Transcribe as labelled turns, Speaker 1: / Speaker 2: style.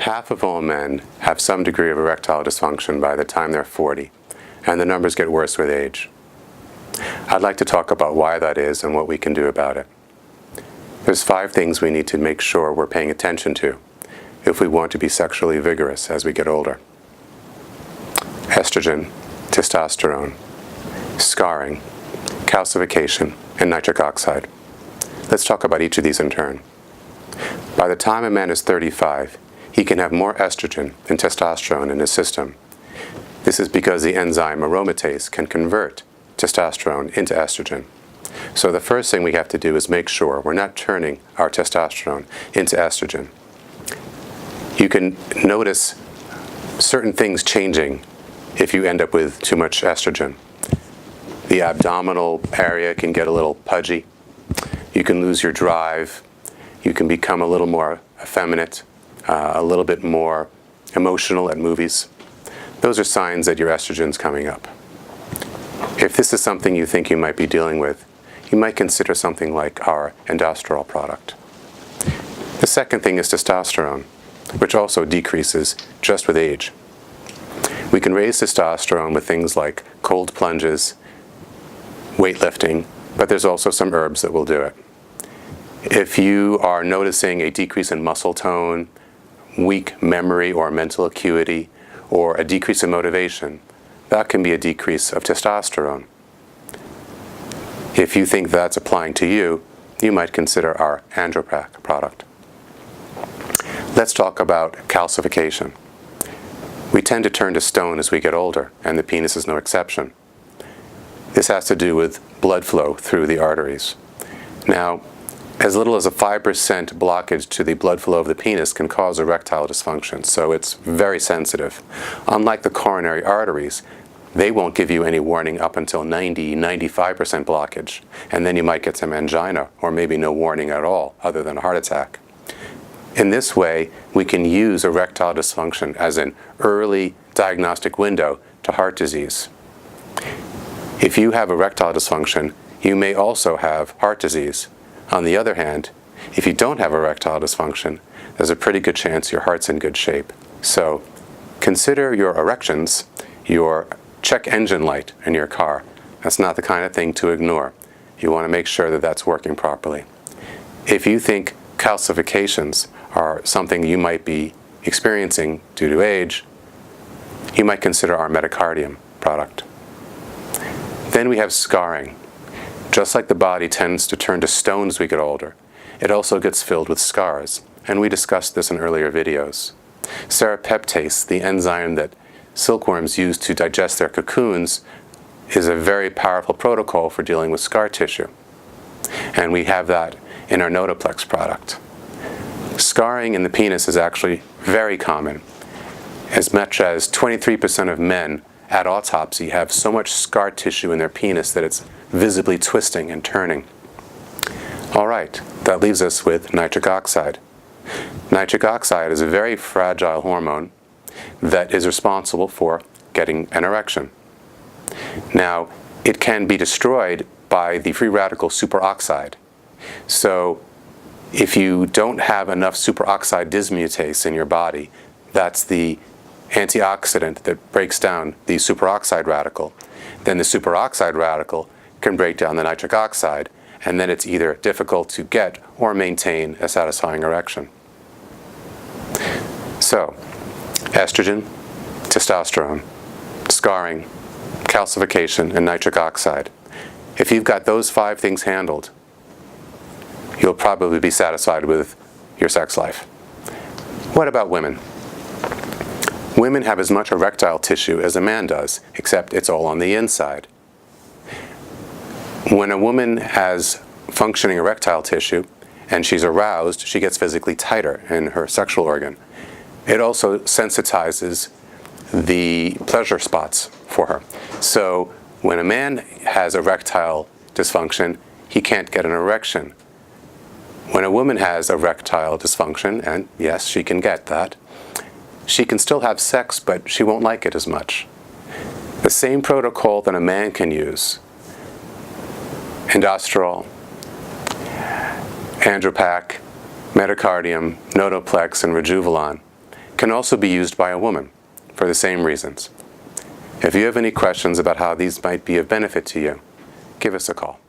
Speaker 1: Half of all men have some degree of erectile dysfunction by the time they're 40, and the numbers get worse with age. I'd like to talk about why that is and what we can do about it. There's 5 things we need to make sure we're paying attention to if we want to be sexually vigorous as we get older. Estrogen, testosterone, scarring, calcification, and nitric oxide. Let's talk about each of these in turn. By the time a man is 35, he can have more estrogen than testosterone in his system. This is because the enzyme aromatase can convert testosterone into estrogen. So the first thing we have to do is make sure we're not turning our testosterone into estrogen. You can notice certain things changing if you end up with too much estrogen. The abdominal area can get a little pudgy. You can lose your drive. You can become a little more effeminate, a little bit more emotional at movies. Those are signs that your estrogen's coming up. If this is something you think you might be dealing with, you might consider something like our endosterol product. The second thing is testosterone, which also decreases just with age. We can raise testosterone with things like cold plunges, weightlifting, but there's also some herbs that will do it. If you are noticing a decrease in muscle tone, weak memory or mental acuity, or a decrease in motivation, that can be a decrease of testosterone. If you think that's applying to you, you might consider our Andropac product. Let's talk about calcification. We tend to turn to stone as we get older, and the penis is no exception. This has to do with blood flow through the arteries. Now, as little as a 5% blockage to the blood flow of the penis can cause erectile dysfunction, so it's very sensitive. Unlike the coronary arteries, they won't give you any warning up until 90–95% blockage, and then you might get some angina, or maybe no warning at all, other than a heart attack. In this way, we can use erectile dysfunction as an early diagnostic window to heart disease. If you have erectile dysfunction, you may also have heart disease. On the other hand, if you don't have erectile dysfunction, there's a pretty good chance your heart's in good shape. So consider your erections your check engine light in your car. That's not the kind of thing to ignore. You want to make sure that that's working properly. If you think calcifications are something you might be experiencing due to age, you might consider our metacardium product. Then we have scarring. Just like the body tends to turn to stone as we get older, it also gets filled with scars, and we discussed this in earlier videos. Serrapeptase, the enzyme that silkworms use to digest their cocoons, is a very powerful protocol for dealing with scar tissue, and we have that in our Notoplex product. Scarring in the penis is actually very common. As much as 23% of men at autopsy have so much scar tissue in their penis that it's visibly twisting and turning. All right, that leaves us with nitric oxide. Nitric oxide is a very fragile hormone that is responsible for getting an erection. Now, it can be destroyed by the free radical superoxide. So if you don't have enough superoxide dismutase in your body, that's the antioxidant that breaks down the superoxide radical, then the superoxide radical can break down the nitric oxide, and then it's either difficult to get or maintain a satisfying erection. So, estrogen, testosterone, scarring, calcification, and nitric oxide. If you've got those 5 things handled, you'll probably be satisfied with your sex life. What about women? Women have as much erectile tissue as a man does, except it's all on the inside. When a woman has functioning erectile tissue and she's aroused, she gets physically tighter in her sexual organ. It also sensitizes the pleasure spots for her. So when a man has erectile dysfunction, he can't get an erection. When a woman has erectile dysfunction, and yes, she can get that, she can still have sex, but she won't like it as much. The same protocol that a man can use, endosterol, Andropac, Metacardium, Notoplex, and Rejuvelon, can also be used by a woman for the same reasons. If you have any questions about how these might be of benefit to you, give us a call.